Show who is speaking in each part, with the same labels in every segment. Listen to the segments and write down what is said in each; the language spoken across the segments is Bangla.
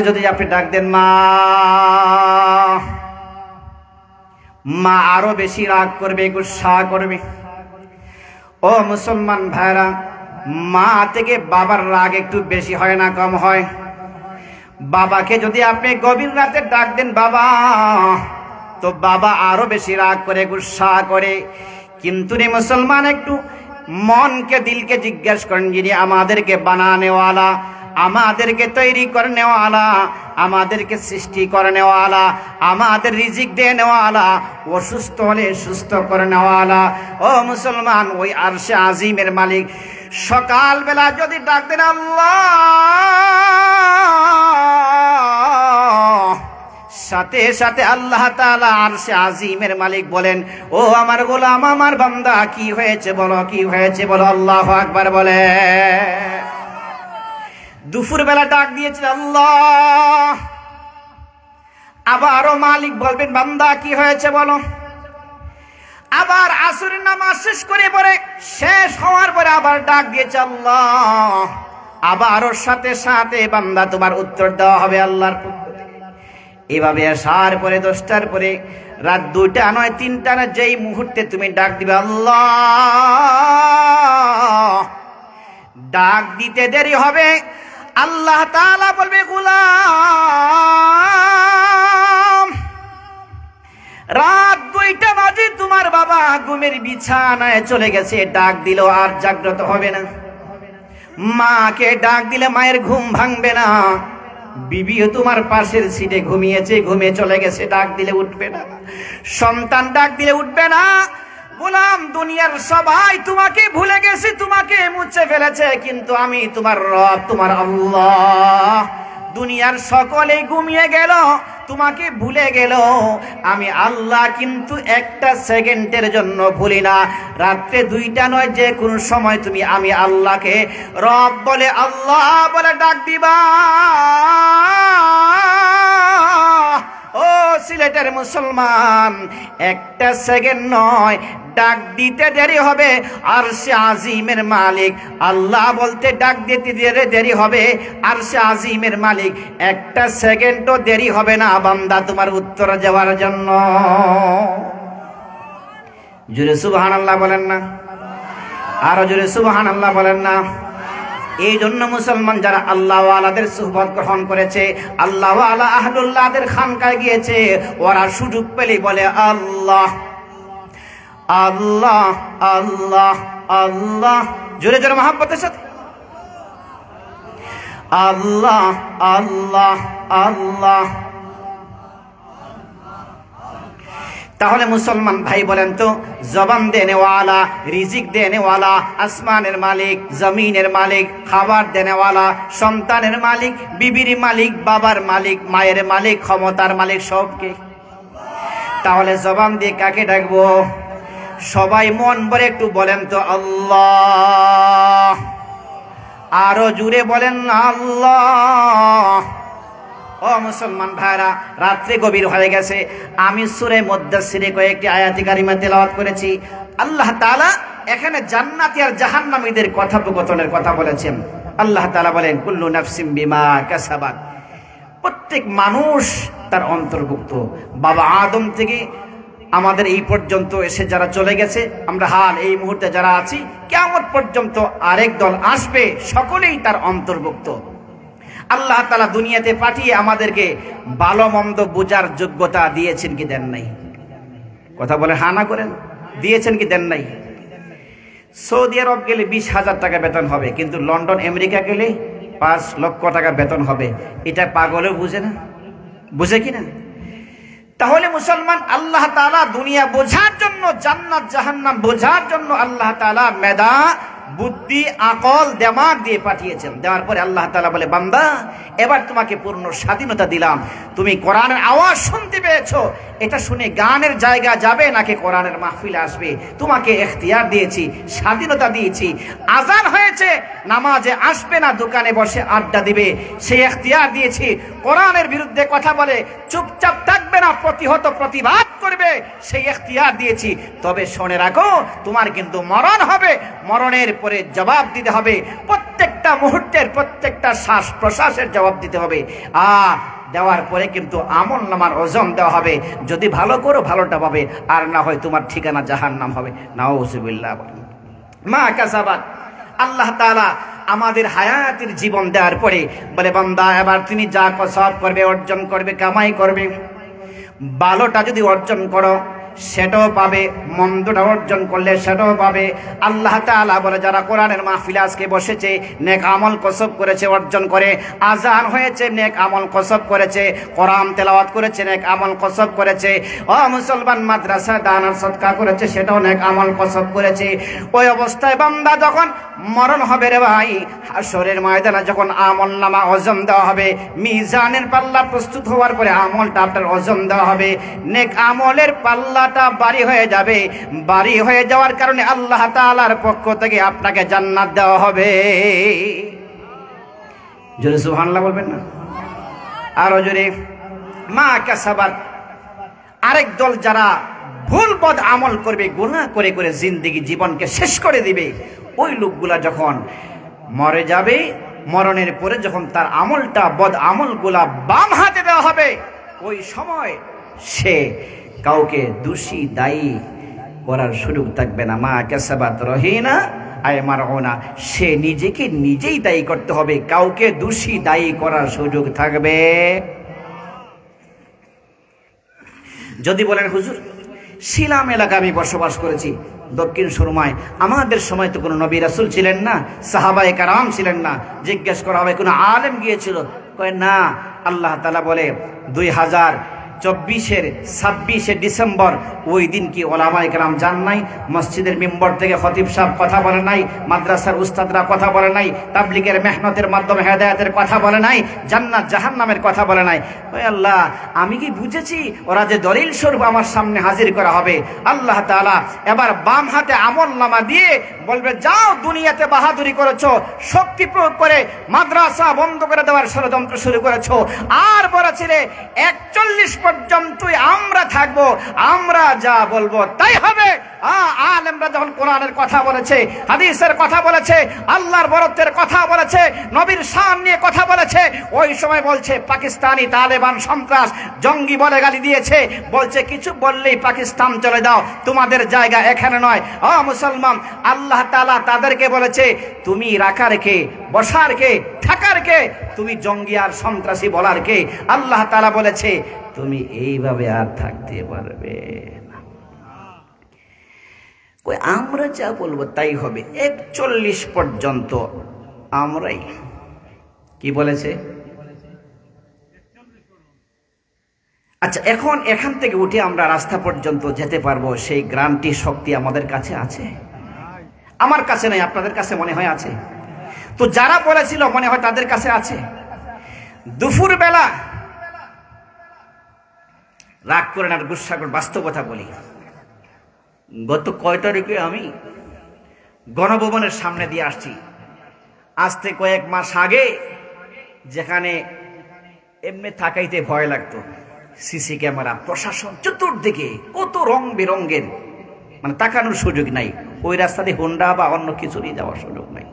Speaker 1: যদি আপনি ডাক দেন মা, মা আরো বেশি রাগ করবে, গুসা করবে। ও মুসলমান ভাইরা, মা থেকে বাবার রাগ একটু বেশি হয় না কম হয়? বাবাকে যদি আপনি গভীর রাতে ডাক দেন বাবা, তো বাবা আরো বেশি রাগ করে, গুসা করে। কিন্তু রে মুসলমান, একটু মনকে দিলকে জিজ্ঞেস করেন, যিনি আমাদেরকে বানানেওয়ালা, আমাদেরকে তৈরি করনেওয়ালা, আমাদেরকে সৃষ্টি করনেওয়ালা, আমাদের রিজিক দেনেওয়ালা, অসুস্থ হলে সুস্থ করনেওয়ালা, ও মুসলমান, ওই আরশে আজিমের মালিক সকালবেলা যদি ডাক দেন আল্লাহ, সাথে সাথে আল্লাহ তাআলা আরশে আজিমের মালিক বলেন, ও আমার গোলাম, আমার বান্দা, কি হয়েছে বলো, কি হয়েছে বলো। আল্লাহু আকবার বলে। দুপুর বেলা ডাক দিয়েছিল আল্লাহ, আবারও মালিক বলবেন বান্দা কি হয়েছে বলো। আবার আসরের নামাজ শেষ করে পরে, শেষ হওয়ার পরে আবার ডাক দিয়েছে আল্লাহ, আবারও সাথে সাথে বান্দা তোমার উত্তর দেওয়া হবে আল্লাহর পক্ষ থেকে। এভাবে আসার পরে 10টার পরে, রাত 2টা নয় 3টা না, যেই মুহূর্তে তুমি ডাক দিবে আল্লাহ, ডাক দিতে দেরি হবে, আল্লাহ তাআলা বলবে গোলাম, রাত 2টা বাজে তোমার বাবা ঘুমের বিছানায় চলে গেছে, ডাক দিল আর জাগ্রত হবে না। মাকে ডাক দিলে মায়ের ঘুম ভাঙবে না, বিবিও তোমার পাশের সিটে ঘুমিয়েছে, ঘুমিয়ে চলে গেছে, ডাক দিলে উঠবে না। সন্তান ডাক দিলে উঠবে না। গোলাম, দুনিয়ার সবাই তোমাকে ভুলে গেছে, তোমাকে মুছে ফেলেছে, কিন্তু আমি তোমার রব, তোমার আল্লাহ, দুনিয়ার সকলেই ঘুমিয়ে গেল, তোমাকে ভুলে গেল, আমি আল্লাহ কিন্তু একটা সেকেন্ডের জন্য ভুলি না। রাত্রে 2টা নয়, যে কোনো সময় তুমি আমি আল্লাহকে রব বলে, আল্লাহ বলে ডাক দিবা। ও সিলেটের মুসলমান, একটা সেকেন্ড নয়, ডাক দিতে দেরি হবে, আরশে আজিমের মালিক আল্লাহ বলতে ডাক দিতে দেরি হবে, আরশে আজিমের মালিক একটা সেকেন্ডও দেরি হবে না বান্দা তোমার উত্তর দেওয়ার জন্য। জোরে সুবহানাল্লাহ বলেন না? আরো জোরে সুবহানাল্লাহ বলেন না? এই জন্য মুসলমান যারা আল্লাহ ওয়ালাদের সুহবত গ্রহণ করেছে, আল্লাহ ওয়ালা আহলুল্লাহদের খানকায় গিয়েছে, ওরা সুযোগ পেলে বলে আল্লাহ আল্লাহ আল্লাহ আল্লাহ, জোরে জোরে মহব্বতের সাথে আল্লাহ আল্লাহ আল্লাহ। তাহলে মুসলমান ভাই বলেন তো, জবান দেনেওয়ালা, রিজিক দেনেওয়ালা, আসমানের মালিক, জমিনের মালিক, খাবার দেনেওয়ালা, সন্তানের মালিক, বিবির মালিক, বাবার মালিক, মায়ের মালিক, ক্ষমতার মালিক সবকে। তাহলে জবান দিয়ে কাকে ডাকবো? সবাই মন ভরে একটু বলেন তো আল্লাহ, আরো জুড়ে বলেন আল্লাহ। ও মুসলমান ভাইরা, রাত্রে গভীর হয়ে গেছে, আমি সূরা মুদ্দাসসিরে কয়েকটি আয়াত কারিমা তেলাওয়াত করেছি। আল্লাহ তাআলা এখানে জান্নাতি আর জাহান্নামীদের কথোপকথনের কথা বলেছেন। আল্লাহ তাআলা বলেন, কুল্লু নাফসিন বিমা কাসাবাত, প্রত্যেক মানুষ তার অন্তর্ভুক্ত। বাবা আদম থেকে আমাদের এই পর্যন্ত এসে যারা চলে গেছে, আমরা হাল এই মুহূর্তে যারা আছি, কিয়ামত পর্যন্ত আরেক দল আসবে, সকলেই তার অন্তর্ভুক্ত। আল্লাহ তাআলা দুনিয়াতে পাঠিয়ে আমাদেরকে ভালো মন্দ বোঝার যোগ্যতা দিয়েছেন কি দেন নাই? কথা বলে হা না করেন। দিয়েছেন কি দেন নাই? সৌদি আরব গেলে 20,000 টাকা বেতন হবে, কিন্তু লন্ডন আমেরিকা গেলে 5 লক্ষ টাকা বেতন হবে। এটা পাগলেও বুঝে না? বুঝে কি না? তাহলে মুসলমান, আল্লাহ তাআলা দুনিয়া বোঝার জন্য, জান্নাত জাহান্নাম বোঝার জন্য আল্লাহ তাআলা মেধা, বুদ্ধি, আকল, দিমাগ দিয়ে পাঠিয়েছেন। দেওয়ার পরে আল্লাহ তাআলা বলে, বান্দা, এবার তোমাকে পূর্ণ স্বাধীনতা দিলাম। তুমি কোরআনের আওয়াজ শুনতে পেয়েছো, এটা শুনে গানের জায়গা যাবে নাকি কোরআনের মাহফিলে আসবে, তোমাকে ইখতিয়ার দিয়েছি, স্বাধীনতা দিয়েছি। আজান হয়েছে, নামাজে আসবে না, দোকানে বসে আড্ডা দিবে, সেই ইখতিয়ার দিয়েছি। কোরআনের বিরুদ্ধে কথা বলে চুপচাপ থাকবে না, প্রতিহত প্রতিবাদ করবে, সেই ইখতিয়ার দিয়েছি। তবে শুনে রাখো, তোমার কিন্তু মরণ হবে, মরণের পরে জবাব দিতে হবে। প্রত্যেকটা প্রত্যেকটা মুহূর্তের প্রত্যেকটা শ্বাস প্রশ্বাসের জবাব দিতে হবে। আর দেওয়ার পরে কিন্তু আমল নামার ওজন দেওয়া হবে। যদি ভালো করো ভালোটা পাবে, আর না হয় তোমার ঠিকানা জাহান্নাম হবে। নাউজুবিল্লাহ। মা কাসাবাত, আল্লাহ তাআলা আমাদের হায়াতের জীবন দেওয়ার পরে বলে, বান্দা এবার তুমি যা কসব করবে, অর্জন করবে, কামাই করবে, ভালোটা যদি অর্জন করো সেটাও পাবে, মন্দটা অর্জন করলে সেটাও পাবে। আল্লাহ তাআলা বলে, যারা কোরআনের মাহফিলে আজকে বসেছে, নেক আমল কসব করেছে, অর্জন করে, আজান হয়েছে নেক আমল কসব করেছে, কোরআন তেলাওয়াত করেছে নেক আমল কসব করেছে, ও মুসলমান মাদ্রাসা দান আর সদকা করেছে, সেটাও নেক আমল কসব করেছে। ওই অবস্থায় বান্দা যখন মরণ হবে রে ভাই, হাশরের ময়দানে যখন আমল নামা ওজন দেওয়া হবে, মিজানের পাল্লা প্রস্তুত হওয়ার পরে আমলটা আপনার ওজন দেওয়া হবে, নেক আমলের পাল্লাটা ভারী হয়ে যাবে। ভারী হয়ে যাওয়ার কারণে আল্লাহ তাআলার পক্ষ থেকে আপনাকে জান্নাত দেওয়া হবে। জোরে সুবহানাল্লাহ বলবেন না? আরো জোরে। মা কাসাবাত, আরেক দল যারা ভুল পথ আমল করবে, গুনাহ করে করে জিন্দেগি জীবনকে শেষ করে দিবে, ওই লোকগুলা যখন মরে যাবে, মরণের পরে যখন তার আমলটা, বদ আমলগুলা বাম হাতে দেওয়া হবে, ওই সময় সে কাউকে দোষী দায়ী করার সুযোগ থাকবে না। মা কাসাবাত রহিনা আয় মারউনা, সে নিজেকে নিজেই দায়ী করতে হবে, কাউকে দোষী দায়ী করার সুযোগ থাকবে। যদি বলেন হুজুর শিলাম এলাকা আমি বসবাস করেছি, দক্ষিণ সুরমায়, আমাদের সময় তো কোনো নবী রাসূল ছিলেন না, সাহাবায়ে কেরাম ছিলেন না, জিজ্ঞেস করা হবে কোনো আলেম গিয়েছিল? কয় না। আল্লাহ তাআলা বলে 2024-এর 26শে ডিসেম্বর, ওই দিন কি ওলামায়ে কেরাম যান নাই? মসজিদের মিম্বর থেকে খতিব সাহেব কথা বলে নাই? মাদ্রাসার উস্তাদরা কথা বলে নাই? তাবলীগের মেহনতের মাধ্যমে হেদায়েতের কথা বলে নাই? জান্নাত জাহান্নামের কথা বলে নাই? ওই আল্লাহ, আমি কি বুঝেছি ওরা যে দলিল স্বরূপ আমার সামনে হাজির করা হবে? আল্লাহ তাআলা এবার বাম হাতে আমল নামা দিয়ে বলবে, যাও দুনিয়াতে বাহাদুরি করেছো, শক্তি প্রয়োগ করে মাদ্রাসা বন্ধ করে দেওয়ার ষড়যন্ত্র শুরু করেছো, আর বলেছিলে 41 পর্যন্তই আমরা থাকবো, আমরা যা বলবো তাই হবে। আলেমরা যখন কোরআনের কথা বলেছে, হাদিসের কথা বলেছে, আল্লাহর বরত্বের কথা বলেছে, নবীর শান নিয়ে কথা বলেছে, ওই সময় বলছে পাকিস্তানি তালেবান সন্ত্রাস জঙ্গি বলে গালি দিয়েছে, বলছে কিছু বললেই পাকিস্তান চলে যাও, তোমাদের জায়গা এখানে নয়। মুসলমান, আল্লাহ তাআলা তাদেরকে বলেছে, তুমি রাখার কে, বসার কে, থাকার কে? তুমি জঙ্গি আর সন্ত্রাসী বলার কে? আল্লাহ তাআলা বলেছে তুমি এইভাবে আর থাকতে পারবে না। আমরা যা বলবো তাই হবে, 41 পর্যন্ত আমরাই। কি বলেছে? আচ্ছা, এখন এখান থেকে উঠে আমরা রাস্তা পর্যন্ত যেতে পারবো, সেই গ্যারান্টি শক্তি আমাদের কাছে আছে? আমার কাছে নাই, আপনাদের কাছে মনে হয় আছে। তো যারা বলেছিল মনে হয় তাদের কাছে আছে। দুপুর বেলা রাগ করে না, গুসা করে বাস্তবতা বলি, গত কয় তারিখে আমি গণভবনের সামনে দিয়ে আসছি, আজ থেকে কয়েক মাস আগে, যেখানে এমনি থাকাইতে ভয় লাগতো, সিসি ক্যামেরা, প্রশাসন চতুর্দিকে, কত রং বেরঙ্গের, মানে তাকানোর সুযোগ নাই, ওই রাস্তা দিয়ে হোন্ডা বা অন্য কিছু নিয়ে যাওয়ার সুযোগ নাই।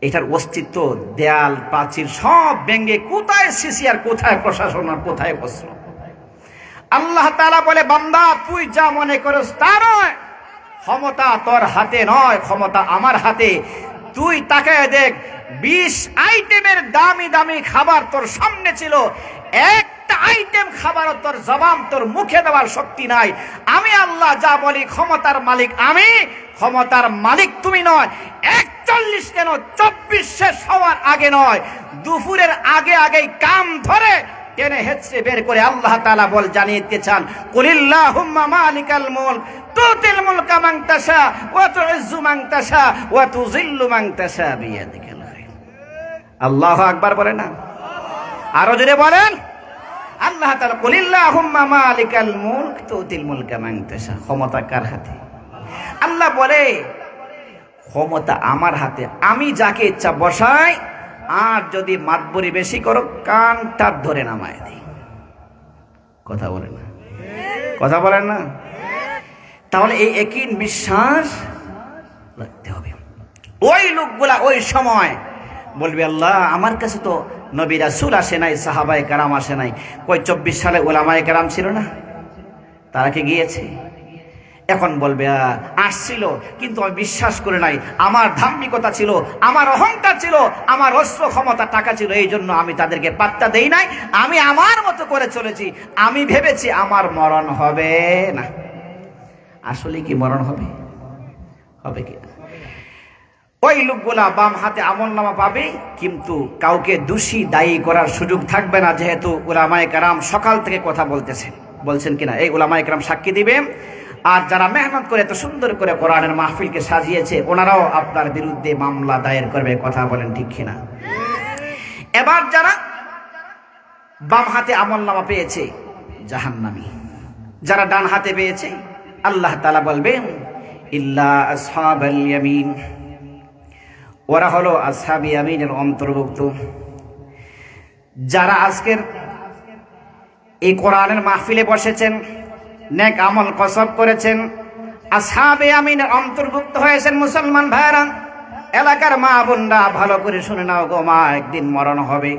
Speaker 1: এটার অস্তিত্ব, দেয়াল প্রাচীর সব ভেঙে, কোথায় সিসি আর কোথায় প্রশাসন আর কোথায় অস্ত্র? আল্লাহ তাআলা বলে, বান্দা তুই যা মনে করিস তা নয়, ক্ষমতা তোর হাতে নয়, ক্ষমতা আমার হাতে। তুই তাকায় দেখ, 20 আইটেমের দামি দামি খাবার তোর সামনে ছিল, একটা আইটেম খাবার তোর জবান, তোর মুখে দেওয়ার শক্তি নাই। আমি আল্লাহ যা বলি, ক্ষমতার মালিক আমি, ক্ষমতার মালিক তুমি নয়। 41 কেন, 24 শেষ হওয়ার আগে নয়, দুপুরের আগে আগেই কাম ধরে টেনে হেঁচড়ে বের করে আল্লাহ তাআলা বল জানিয়ে দিতে চান, কুলিল্লাহুম্মা মালিকাল মুলক তুতিল মুলকা মান তাশা ওয়া তুইজ্জু মান তাশা ওয়া তুযিল্লু মান তাশা বিয়াদিকাল খায়র। আল্লাহু আকবার বলেন না? আরো জোরে বলেন। আল্লাহ তাআলা কুলিল্লাহুম্মা মালিকাল মুলক তুতিল মুলকা মান তাশা, ক্ষমতা কার হাতে? আল্লাহ বলে ক্ষমতা আমার হাতে, আমি যাকে ইচ্ছা বসাই, আর যদি মাতবরি বেশি করো কানটা ধরে নামায় দিই। কথা বলেন না? কথা বলেন না? তাহলে এই একই বিশ্বাস রাখতে হবে। ওই লোকগুলা ওই সময় বলবে আল্লাহ আমার কাছে তো নবী রাসূল আসে নাই, সাহাবায়ে কেরাম আসে নাই। কই 24 সালে উলামায়ে কেরাম ছিল না? তারা কি গিয়েছে? এখন বলবে আসছিল, কিন্তু আমি বিশ্বাস করে নাই। আমার ধার্মিকতা ছিল, আমার অহংকার ছিল, আমার অস্ত্র ক্ষমতা টাকা ছিল, এই জন্য আমি তাদেরকে পাত্তা দেই নাই। আমি আমার মতো করে চলেছি। আমি ভেবেছি আমার মরণ হবে না। আসলে কি মরণ হবে? হবে কি? ওই লোকগুলা বাম হাতে আমলনামা পাবে, কিন্তু কাউকে দোষী দায়ী করার সুযোগ থাকবে না, যেহেতু উলামায়ে কেরাম সকাল থেকে কথা বলছেন কিনা এই উলামায়ে কেরাম সাক্ষী দিবে। আর যারা মেহনত করে এত সুন্দর করে কোরআনের মাহফিলকে সাজিয়েছে, ওনারাও আপনার বিরুদ্ধে মামলা দায়ের করবে। কথা বলেন ঠিক কিনা? এবার যারা বাম হাতে আমলনামা পেয়েছে জাহান্নামী, যারা ডান হাতে পেয়েছে আল্লাহ তাআলা বলবেন ইল্লা আসহাবাল ইয়ামিন, ওরা হলো আসহাবে ইয়ামিনের অন্তর্ভুক্ত। যারা আজকের এই কোরআনের মাহফিলে বসেছেন, নেক আমল কসব করেছেন, আসহাবে ইয়ামিনের অন্তর্ভুক্ত হয়েছেন। মুসলমান ভাইরা, এলাকার মা বোনরা ভালো করে শুনে নাও গো মা, একদিন মরণ হবে।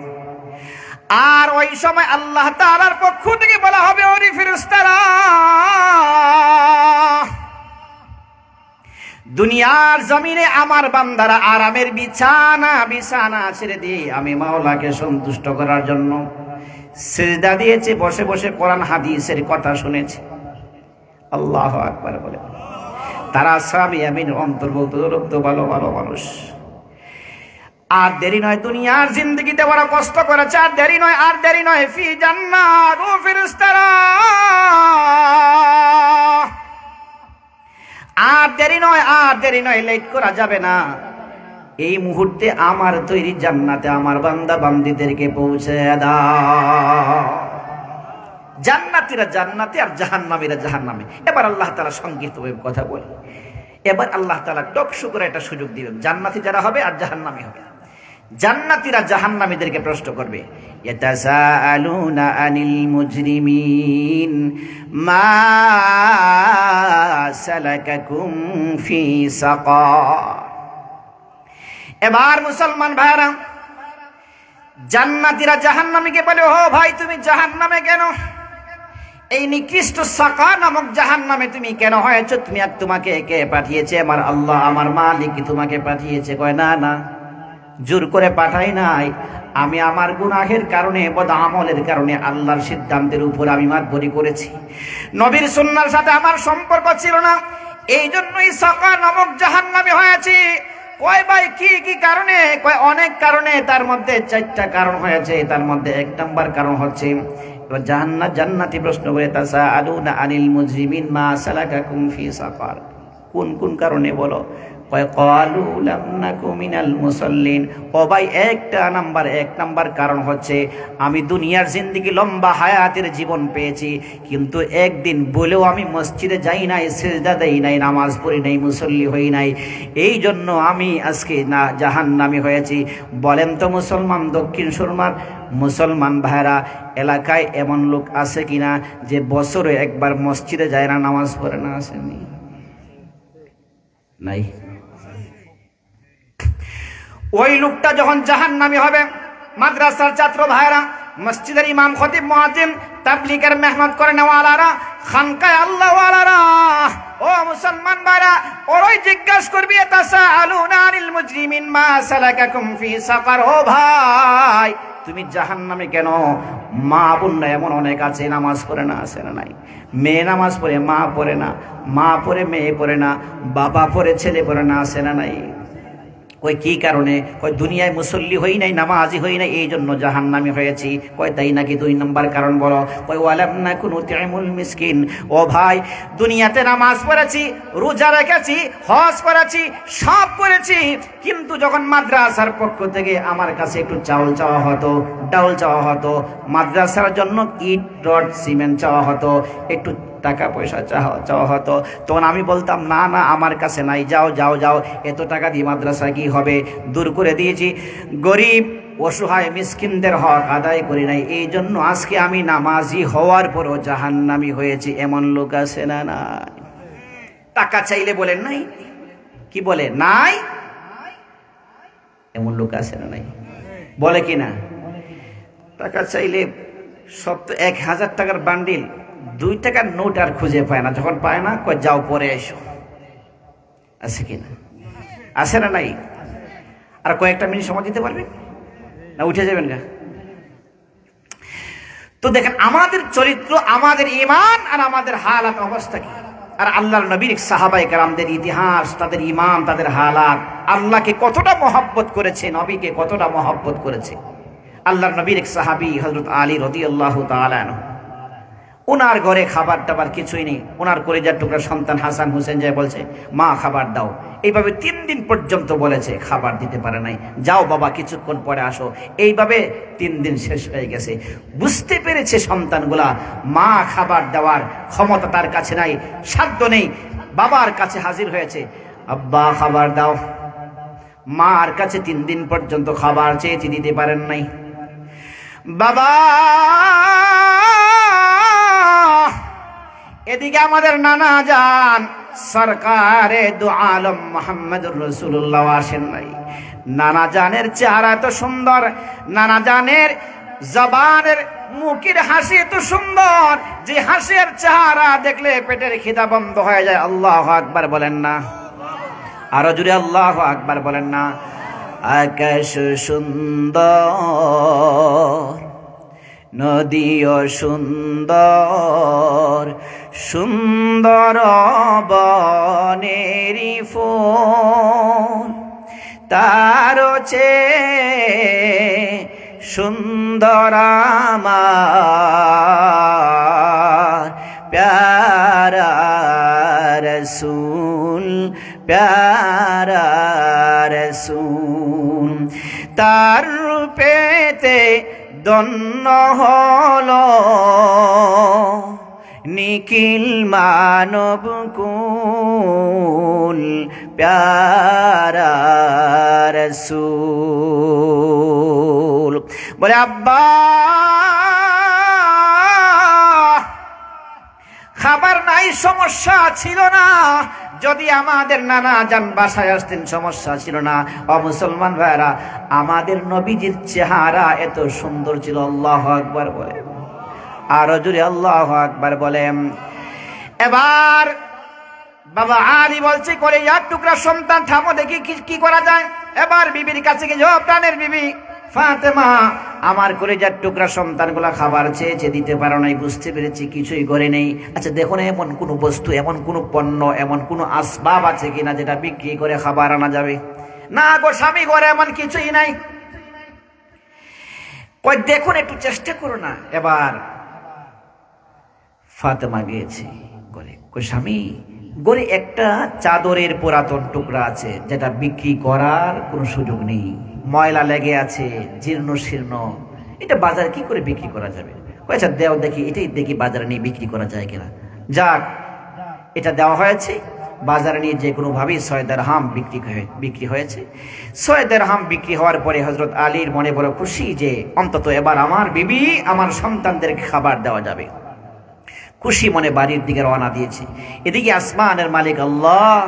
Speaker 1: আর ওই সময় আল্লাহ তাআলার পক্ষ থেকে বলা হবে, ওরে ফেরেশতারা, দুনিয়ার জমিনে আমার বান্দারা আরামের বিছানা ছেড়ে দিয়ে আমি মাওলাকে সন্তুষ্ট করার জন্য সিজদা দিয়েছে, বসে বসে কোরআন হাদিসের কথা শুনেছে। আল্লাহু আকবার বলে। তারা আসহাবে ইয়ামিনের অন্তর্ভুক্ত ভালো ভালো মানুষ। আর দেরি নয়, দুনিয়ার জিন্দেগিতে বড় কষ্ট করেছে, আর দেরি নয় ফি জান্নাত। ও ফেরেশতারা, আর দেরি নয়, লেট করা যাবে না। এই মুহূর্তে আমার তৈরি জান্নাতে আমার বান্দা বান্দীদেরকে পৌঁছে দাও। জান্নাতীরা জান্নাতে আর জাহান্নামীরা জাহান্নামে। এবার আল্লাহ তাআলা সংক্ষিপ্তভাবে কথা বলে, এবার আল্লাহ তাআলা টকশো করে একটা সুযোগ দিবেন। জান্নাতি যারা হবে আর জাহান্নামী হবে। জান্নাতীরা জাহান্নামীদেরকে প্রশ্ন করবে, ইয়াতাসাআলুনা আনিল মুজরিমিন মা সালাকাকুম ফি সাকার। এবার মুসলমান ভাইরা, জান্নাতীরা জাহান্নামীকে বলে, ও ভাই তুমি জাহান্নামে কেন? এই নিকৃষ্ট সাকা নামক জাহান্নামে তুমি কেন হয়েছ? তোমাকে কে পাঠিয়েছে? আমার আল্লাহ, আমার মালিক তোমাকে পাঠিয়েছে। কয় না না, জোর করে পাঠাই নাই। আমি আমার গুনাহের কারণে, বদ আমলের কারণে আল্লাহর সিদ্ধান্তের উপর আমি মাতবরি করেছি। নবীর সুন্নাহর সাথে আমার সম্পর্ক ছিল না, এই জন্যই সাকা নামক জাহান্নামে হয়েছি। কয় ভাই কি কি কারণে? কয় অনেক কারণে, তার মধ্যে 4টা কারণ হয়েছে। তার মধ্যে 1 নম্বর কারণ হচ্ছে, জান্নাতি প্রশ্ন করে, তাসাআলুনা আনিল মুজরিমিন মা সালাকাকুম ফি সাকার। কোন কোন কারণে বলো? কয় ক্বালু লাম নাকু মিনাল মুসাল্লিন। ও ভাই 1 নাম্বার কারণ হচ্ছে, আমি দুনিয়ার জিন্দেগি লম্বা হায়াতের জীবন পেয়েছি, কিন্তু একদিন বলেও আমি মসজিদে যাই নাই, সিজদা দেই নাই, নামাজ পড়ি নাই, মুসল্লি হই নাই। এই জন্য আমি আজকে না জাহান্নামী হয়েছি। বলেন তো মুসলমান, দক্ষিণ সুরমার মুসলমান ভাইরা, এলাকায় এমন লোক আছে কিনা যে বছরে একবার মসজিদে যায় না, নামাজ পড়ে না? আসেনি? নাই। ওই লোকটা যখন জাহান্নামী হবে, মাদ্রাসার ছাত্র ভাইরা, মসজিদের ইমাম, খতিব, মুয়াজ্জিন, তাবলীগের মেহনত করে নেওয়ালারা, খানকায় আল্লাহ ওয়ালারা, ও মুসলমান ভাইরা, ওরাই জিজ্ঞাসা করবে, তাসাআলুনা আনিল মুজরিমিন মা সালাকাকুম ফি সাকার। ও ভাই তুমি জাহান্নামে কেন? মা বোনরা এমন অনেক আছে নামাজ পড়ে না, আছে না নাই? মেয়ে নামাজ পড়ে, মা পড়ে না, মা পড়ে মেয়ে পড়ে না, বাবা পড়ে ছেলে পড়ে না, আছে না নাই? কই কি কারণে? কই দুনিয়ায় মুসল্লি হই নাই, নামাজি হই নাই, এই জন্য জাহান্নামী হয়েছি। কয় তাই নাকি? 2 নম্বর কারণ বলো। কয় ওয়ালাম নাকুন উতিমুল মিসকিন। ও ভাই দুনিয়াতে নামাজ পড়েছি, রোজা রেখেছি, হজ করেছি, সব করেছি, কিন্তু যখন মাদ্রাসার পক্ষ থেকে আমার কাছে একটু চাউল চাওয়া হতো, ডাউল চাওয়া হতো, মাদ্রাসার জন্য ইট রড সিমেন্ট চাওয়া হতো, একটু টাকা পয়সা চাওয়া হতো, তখন আমি বলতাম না না আমার কাছে নাই, যাও যাও যাও, এত টাকা দিয়ে মাদ্রাসা কি হবে? দূর করে দিয়েছি। গরিব অসহায় মিসকিনদের হক আদায় করি নাই, এই জন্য আজকে আমি নামাজি হওয়ার পরও জাহান্নামী হয়েছি। এমন লোক আছে না নাই? টাকা চাইলে বলেন নাই? কি বলে? নাই। এমন লোক আছে না নাই? বলে কি না? টাকা চাইলে সব তো 1000 টাকার বান্ডিল, 2 টাকার নোট আর খুঁজে পায় না, যখন পায় না কয় যাও পরে এসো। আছে কিনা? আছে না নাই? আর কয়েকটা মিনিট সময় দিতে পারবেন না উঠে যাবেন গা? তো দেখেন আমাদের চরিত্র, আমাদের ঈমান আর আমাদের হালাত অবস্থা কি। আর আল্লাহর নবীর সাহাবায়ে কেরামদের ইতিহাস, তাদের ঈমান, তাদের হালাত, আল্লাহকে কতটা মহব্বত করেছে, নবীকে কতটা মহব্বত করেছে। আল্লাহর নবীর এক সাহাবী হযরত আলী রাদিয়াল্লাহু তাআলা আনহু, ওনার ঘরে খাবার টাবার কিছুই নেই। ওনার কলিজার টুকরা সন্তান হাসান হোসেন যায় বলছে, মা খাবার দাও। এইভাবে 3 দিন পর্যন্ত বলেছে, খাবার দিতে পারে নাই। যাও বাবা কিছুক্ষণ পরে আসো। এইভাবে 3 দিন শেষ হয়ে গেছে। বুঝতে পেরেছে সন্তানগুলা মা খাবার দেওয়ার ক্ষমতা তার কাছে নাই, সাধ্য নেই। বাবার কাছে হাজির হয়েছে, আব্বা খাবার দাও। মার কাছে 3 দিন পর্যন্ত খাবার চেয়েছি, দিতে পারেন নাই। বাবা, এদিকে আমাদের নানা জান সরকারে দু আলম মুহাম্মদুর রাসূলুল্লাহ আসেন নাই। নানা জানের চেহারা এত সুন্দর, নানা জানের জবানের মুখের হাসি এত সুন্দর, যে হাসির চেহারা দেখলে পেটের খিদা বন্ধ হয়ে যায়। আল্লাহু আকবার বলেন না? আরো জোরে আল্লাহু আকবার বলেন না? আকাশ সুন্দর, নদীও সুন্দর, সুন্দর বনেরি ফুল, তার চেয়ে সুন্দর আমার প্যারা রাসূল, প্যারা রাসূল। তার রূপেতে দন্ন হলো নিখিল মানব কুল, প্যারা রাসূল। বলে আব্বা খাবার নাই, সমস্যা ছিল না। যদি আমাদের নানা জান বাসায় আসতেন সমস্যা ছিল না। ও মুসলমান ভাইরা, আমাদের নবীজির চেহারা এত সুন্দর ছিল। আল্লাহু আকবার বলে, আরো জোরে আল্লাহু আকবার বলেন। এবার বাবা আলী বলছে, করে এক টুকরা সন্তান, থামো দেখি কি করা যায়। এবার বিবির কাছে গিয়ে, প্রাণের বিবি ফাতেমা, আমার কলিজার টুকরা সন্তানগুলা খাবার চেয়েছে, দিতে পারো নাই। বুঝতে পেরেছি কিছুই করে নেই। আচ্ছা দেখুন, এমন কোন বস্তু, এমন কোন পণ্য, এমন কোন আসবাব আছে কিনা যেটা বিক্রি করে খাবার আনা যাবে? না গো স্বামী, ঘরে এমন কিছুই নাই। কই দেখুন, একটু চেষ্টা করো না। এবার ফাতেমা গিয়েছে ঘরে, কই স্বামী, ঘরে একটা চাদরের পুরাতন টুকরা আছে যেটা বিক্রি করার কোনো সুযোগ নেই, ময়লা লেগে আছে, জীর্ণ শীর্ণ, এটা বাজারে কি করে বিক্রি করা যাবে? আচ্ছা দেও দেখি, এটাই দেখি বাজারে নিয়ে বিক্রি করা যায় কিনা। যাক, এটা দেওয়া হয়েছে। বাজারে নিয়ে যে কোনো ভাবেই 6 দিরহাম বিক্রি হয়েছে। 6 দিরহাম বিক্রি হওয়ার পরে হযরত আলীর মনে বড় খুশি যে অন্তত এবার আমার বিবি, আমার সন্তানদেরকে খাবার দেওয়া যাবে। খুশি মনে বাড়ির দিকে রওনা দিয়েছে। এদিকে আসমানের মালিক আল্লাহ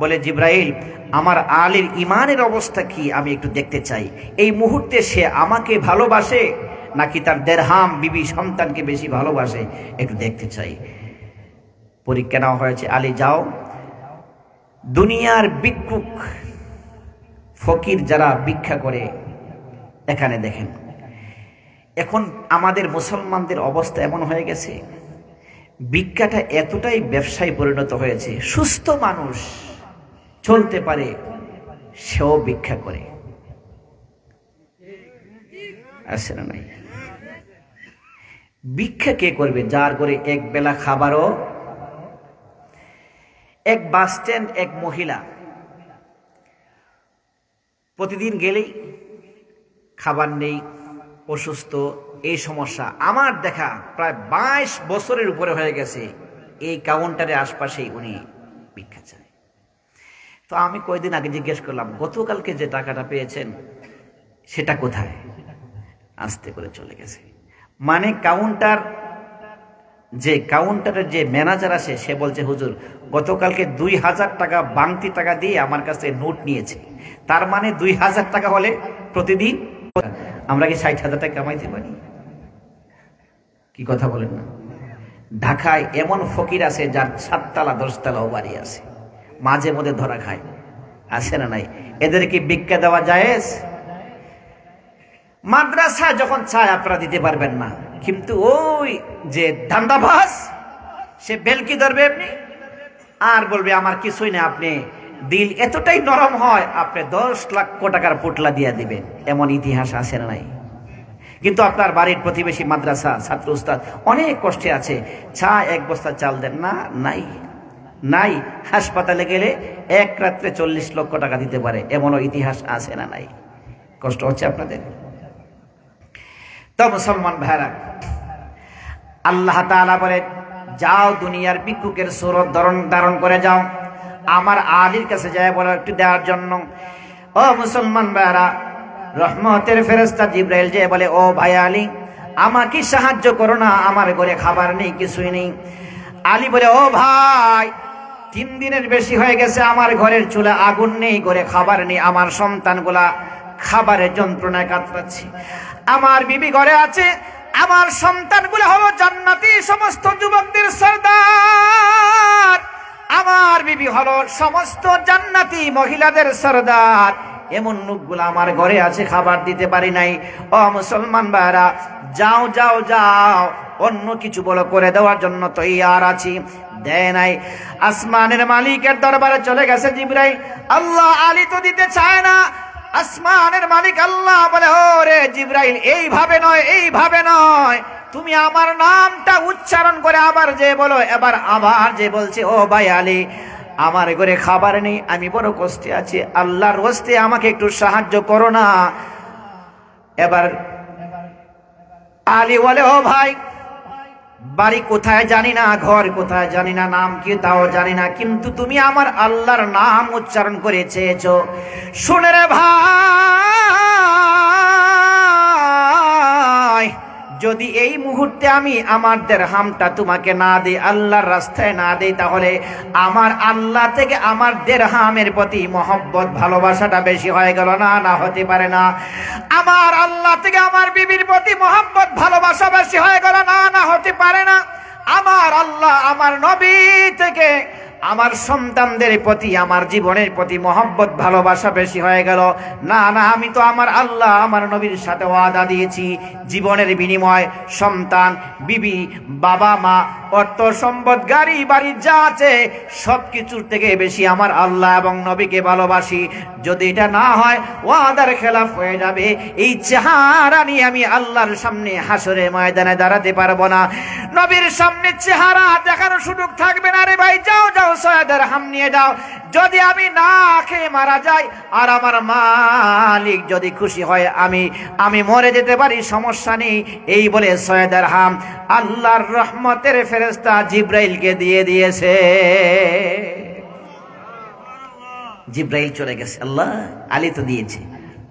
Speaker 1: বলে, জিব্রাইল, আমার আলীর ইমানের অবস্থা কি আমি একটু দেখতে চাই। এই মুহূর্তে সে আমাকে ভালোবাসে নাকি তার দেড়হাম বিবি সন্তানকে বেশি ভালোবাসে, একটু দেখতে চাই। পরীক্ষা নেওয়া হয়েছে। আলী যাও, দুনিয়ার ভিক্ষুক ফকির যারা ভিক্ষা করে, এখানে দেখেন। এখন আমাদের মুসলমানদের অবস্থা এমন হয়ে গেছে, ভিক্ষাটা এতটাই ব্যবসায় পরিণত হয়েছে। সুস্থ মানুষ চলতে পারে, সেও ভিক্ষা করে। আছে না নাই? ভিক্ষা কে করবে? যার করে এক বেলা খাবারও। এক বাস স্ট্যান্ড, এক মহিলা প্রতিদিন গেলেই খাবার নেই, অসুস্থ, এই সমস্যা। আমার দেখা প্রায় 22 বছরের উপরে হয়ে গেছে এই কাউন্টারের আশপাশেই উনি ভিক্ষা চায়। তো আমি কয়েকদিন আগে জিজ্ঞেস করলাম, গতকালকে যে টাকাটা পেয়েছেন সেটা কোথায়? আস্তে করে চলে গেছে। মানে কাউন্টার যে কাউন্টারের যে ম্যানেজার আছে সে বলছে, হুজুর গতকালকে 2000 টাকা বাংতি টাকা দিয়ে আমার কাছে নোট নিয়েছে, তার মানে 2000 টাকা হলে প্রতিদিন আমরা কি 60,000 টাকা কামাইতে পারি? কি কথা বলেন না? ঢাকায় এমন ফকির আছে যার 7 তলা 10 তলাও বাড়ি আছে, মাঝে মধ্যে ধরা খায়, আছে না নাই? এদের কি ভিক্ষা দেওয়া জায়েজ? মাদ্রাসা যখন চায় আপনারা দিতে পারবেন না, কিন্তু ওই যে ধান্দাবাজ সে বেলকি ধরবে এমনি আর বলবে আমার কিছুই না। আপনি দিল এতটাই নরম হয়, আপনি 10 লক্ষ টাকার পোটলা দিয়ে দিবেন, এমন ইতিহাস আছে না নাই? কিন্তু আপনার বাড়ির প্রতিবেশী মাদ্রাসা ছাত্র উস্তাদ অনেক কষ্টে আছে, চা 1 বস্তা চাল দেন না, নাই নাই। হাসপাতালে গেলে এক রাত্রে 40 লক্ষ টাকা দিতে পারে, এমনও ইতিহাস আছে না নাই? কষ্ট হচ্ছে আপনাদের? তো মুসলমান ভাইরা, আল্লাহ তাআলা বলে, যাও দুনিয়ার ভিক্ষুকের সুরত ধারণ করে যাও, আমার আলীর কাছে যায় বলো একটু দেওয়ার জন্য। ও মুসলমান ভাইরা, রহমতের ফেরেশতা জিবরাইল যে বলে, ও ভাই আলী আমাকে সাহায্য করো না, আমার ঘরে খাবার নেই, কিছুই নেই। আলী বলে, ও ভাই 3 দিনের বেশি হয়ে গেছে, আমার ঘরের চুলা আগুন নেই, ঘরে খাবার নেই, আমার সন্তানগুলা খাবারের যন্ত্রণায় কাতরাচ্ছে, আমার বিবি ঘরে আছে, আমার সন্তানগুলো হলো জান্নাতি সমস্ত যুবকদের সরদার, আমার বিবি হলো সমস্ত জান্নাতি মহিলাদের সরদার, এমন লোকগুলো আমার ঘরে আছে, খাবার দিতে পারি নাই। ও মুসলমান ভাইরা, যাও যাও যাও, অন্য কিছু বলো করে দেওয়ার জন্য তৈয়ার আছি। দেয় নাই। আসমানের মালিকের দরবারে চলে গেছে জিবরাইল, আল্লাহ আলী তো দিতে চায় না। আসমানের মালিক আল্লাহ বলে, ও রে জিবরাইল, এইভাবে নয়, এইভাবে নয়, তুমি আমার নামটা উচ্চারণ করে আবার যে বলো। এবার আবার যে বলছে, ও ভাই আলী আমার ঘরে খাবার নেই, আমি বড় কষ্টে আছি, আল্লাহর হস্তে আমাকে একটু সাহায্য করো না। এবার আলী বলে, ও ভাই বাড়ি কোথায় জানি না, ঘর কোথায় জানি না, নাম কি তাও জানি না, কিন্তু তুমি আমার আল্লাহর নাম উচ্চারণ করে চেয়েছো। শুনে রে ভাই, যদি এই মুহূর্তে আমি আমার দিরহামটা তোমাকে না দিই, আল্লাহর রাস্তায় না দিই, তাহলে আমার আল্লাহ থেকে আমার দিরহামের প্রতি মহব্বত ভালোবাসাটা বেশি হয়ে গেল না? না, হতে পারে না। আমার আল্লাহ থেকে আমার বিবির প্রতি মহব্বত ভালোবাসা বেশি হয়ে গেল না? না, হতে পারে না। আমার আল্লাহ আমার নবী থেকে আমার সন্তানদের প্রতি, আমার জীবনের প্রতি মহব্বত ভালোবাসা বেশি হয়ে গেল না? না, আমি তো আমার আল্লাহ আমার নবীর সাথে ওয়াদা দিয়েছি, জীবনের বিনিময় সন্তান, বিবি, বাবা মা, অর্থ সম্পদ, গাড়ি বাড়ি যা আছে সবকিছুর থেকে বেশি আমার আল্লাহ এবং নবীকে ভালোবাসি। যদি এটা না হয় ওয়াদার খেলাফ হয়ে যাবে। এই চেহারা নিয়ে আমি আল্লাহর সামনে হাসরে ময়দানে দাঁড়াতে পারবো না, নবীর সামনে চেহারা দেখানোর সুযোগ থাকবে না। রে ভাই যাও যাও, সয়দের হাম নিয়ে যাও। যদি আমি না খেয়ে মারা যাই আর আমার মালিক যদি খুশি হয়, আমি মরে যেতে পারি, সমস্যা নেই। এই বলে সয়দের হাম আল্লাহর রহমতের ফেরেশতা জিবরাইলকে দিয়ে দিয়েছে। জিবরাইল চলে গেছে, আল্লাহ আলী তো দিয়েছে।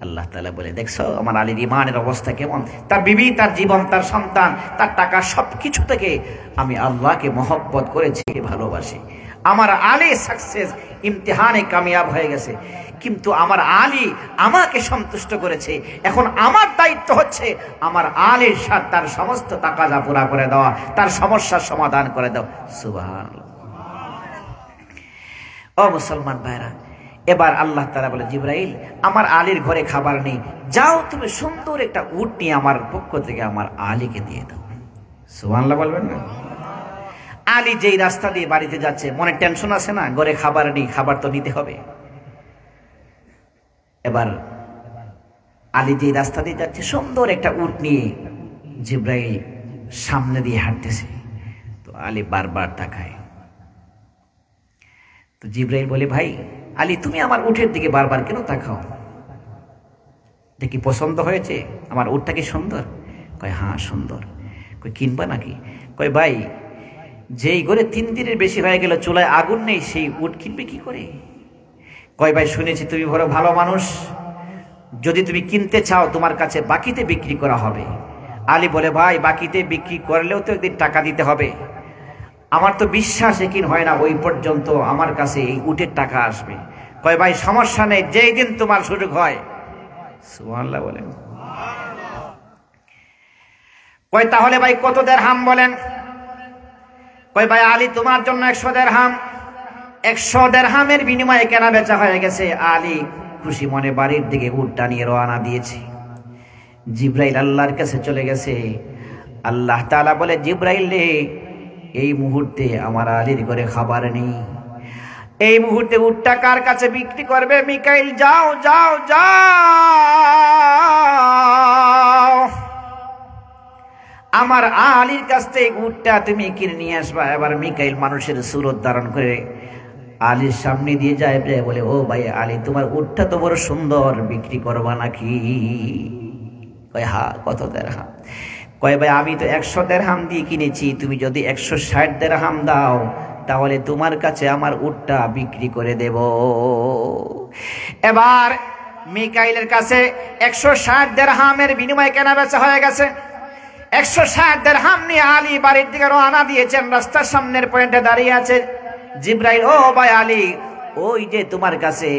Speaker 1: আল্লাহ তাআলা বলে, দেখছো আমার আলীর ইমানের অবস্থা কেমন, তার বিবি, তার জীবন, তার সন্তান, তার টাকা, সবকিছু থেকে আমি আল্লাহকে মহব্বত করেছি, ভালোবাসি। আমার আলী সাকসেস, ইমতিহানে কামিয়াব হয়ে গেছে। কিন্তু আমার আলী আমাকে সন্তুষ্ট করেছে। এখন আমার দায়িত্ব হচ্ছে আমার আলীর সাথে তার সমস্ত তাকাজা পুরা করে দেওয়া, তার সমস্যার সমাধান করে দেওয়া। সুবহানাল্লাহ। ও মুসলমান ভাইরা, এবার আল্লাহ তাআলা বলে, জিবরাইল আমার আলীর ঘরে খাবার নেই, যাও তুমি সুন্দর একটা উট নিয়ে আমার পক্ষ থেকে আমার আলীকে দিয়ে দাও। সুবহানাল্লাহ বলবেন না? আলী যেই রাস্তা দিয়ে বাড়িতে যাচ্ছে, মনে টেনশন আছে না, ঘরে খাবার নেই, খাবার তো নিতে হবে। এবার আলী যেই রাস্তা দিয়ে যাচ্ছে, সুন্দর একটা উট নিয়ে জিবরাইল সামনে দিয়ে হাঁটতেছে। তো আলী বারবার তাকায়। তো জিবরাইল বলে, ভাই আলী তুমি আমার উটের দিকে বারবার কেন তাকাও? দেখি পছন্দ হয়েছে? আমার উটটা কি সুন্দর? কয় হ্যাঁ সুন্দর। কই কিনবা নাকি? কয় ভাই যেই ঘরে 3 দিনের বেশি হয়ে গেল চুলায় আগুন নেই, সেই উট কিনবে কি করে? কয় ভাই শুনেছি তুমি বড় ভালো মানুষ, যদি তুমি কিনতে চাও তোমার কাছে বাকিতে বিক্রি করা হবে, আলী বলে, ভাই বাকিতে বিক্রি করলেও তো একদিন টাকা দিতে হবে, আমার তো বিশ্বাস একিন হয় না ওই পর্যন্ত আমার কাছে এই উটের টাকা আসবে। কয়, ভাই সমস্যা নেই, যেই দিন তোমার সুযোগ হয়। সুবহানাল্লাহ বলেন। কয়, তাহলে ভাই কত দিরহাম বলেন? কয়, ভাই আলী তোমার জন্য 100 দিরহাম। 100 দিরহামের বিনিময়ে কেনা বেচা হয়ে গেছে। আলী খুশি মনে বাড়ির দিকে উটটা নিয়ে রওনা দিয়েছে। জিব্রাইল আল্লাহর কাছে চলে গেছে। আল্লাহ তাআলা বলে, জিব্রাইল রে, এই মুহূর্তে আমার আলীর ঘরে খাবার নেই, এই মুহূর্তে উটটা কার কাছে বিক্রি করবে? মিকাইল, যাও যাও যাও, আমার আলীর কাছ থেকে উটটা তুমি কিনে নিয়ে আসবা। এবার মিকাইল মানুষের সুরত ধারণ করে আলীর সামনে দিয়ে যায়, বলে, ও ভাই আলী, তোমার উটটা তো বড় সুন্দর, বিক্রি করবা নাকি? কয়, হ্যাঁ। কত দিরহাম? কয়, ভাই আমি তো 100 দিরহাম দিয়ে কিনেছি, তুমি যদি 160 দিরহাম দাও তাহলে তোমার কাছে আমার উটটা বিক্রি করে দেব। এবার মিকাইলের কাছে 160 দিরহামের বিনিময়ে কেনা বেচা হয়ে গেছে। 160 দিরহাম নিয়ে আলী বাড়ির দিকে রওনা দিয়েছেন। রাস্তার সামনের পয়েন্টে দাঁড়িয়ে আছে জিব্রাইল। ও ভাই আলী, ওই যে তোমার কাছে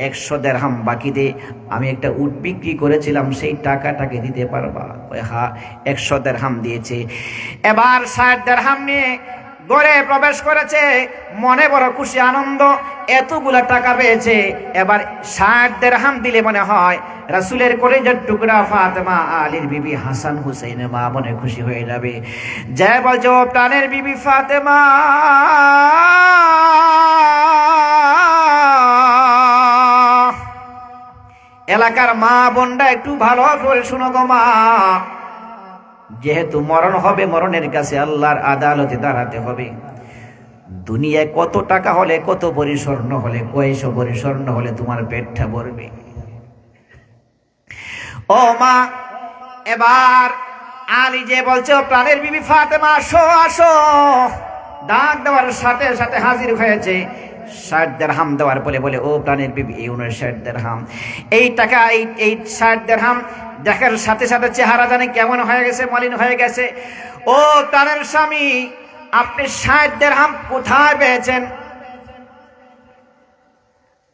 Speaker 1: 100 দিরহাম বাকি দে, আমি একটা উট বিক্রি করেছিলাম, সেই টাকাটাকে দিতে পারবা? হ্যাঁ। 100 দিরহাম দিয়েছে। এবার 60 দিরহাম নিয়ে ঘরে প্রবেশ করেছে। মনে বড় খুশি, আনন্দ, এতগুলা টাকা পেয়েছে। এবার 60 দিরহাম দিলে মনে হয় রাসূলের কলিজার টুকরা ফাতেমা, আলীর বিবি, হাসান হুসাইনের মা মনে খুশি হয়ে যাবে। যে বলছো, প্রাণের বিবি ফাতেমা, এলাকার মা বোনরা একটু ভালো করে শুনো গো মা, যেহেতু মরণ হবে, মরণের কাছে আল্লাহর আদালতে দাঁড়াতে হবে। দুনিয়ায় কত টাকা হলে, কত ভরি স্বর্ণ হলে, কয়শো ভরি স্বর্ণ হলে তোমার পেটটা ভরবে? ও মা, এবার আলী যে বলছে, প্রাণের বিবি ফাতেমা, আসো আসো, ডাক দেওয়ার সাথে সাথে হাজির হয়েছে। 60 দিরহাম দেওয়ার পরে বলে, ও প্রাণের বিবি, এই 59 দিরহাম, এই টাকা, এই 60 দিরহাম দেখার সাথে সাথে চেহারা জানে কেমন হয়ে গেছে, মলিন হয়ে গেছে। ও প্রাণের স্বামী, আপনি 60 দিরহাম কোথায় পেয়েছেন?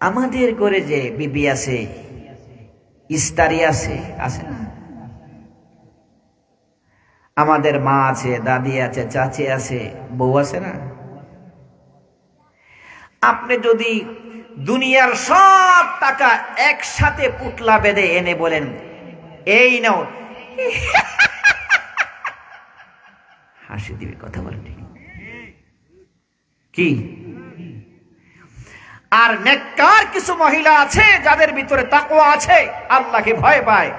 Speaker 1: আমাদের ঘরে যে বিবি আছে, স্ত্রী আছে, আছে না? আমাদের মা আছে, দাদি আছে, চাচি আছে, বউ আছে না? আপনি যদি দুনিয়ার সব টাকা একসাথে পুটলা বেঁধে এনে বলেন, এই নাও, হাসি দিবে, কথা বলেন কি? আর নেককার কিছু মহিলা আছে যাদের ভিতরে তাকওয়া আছে, আল্লাহকে ভয় পায়,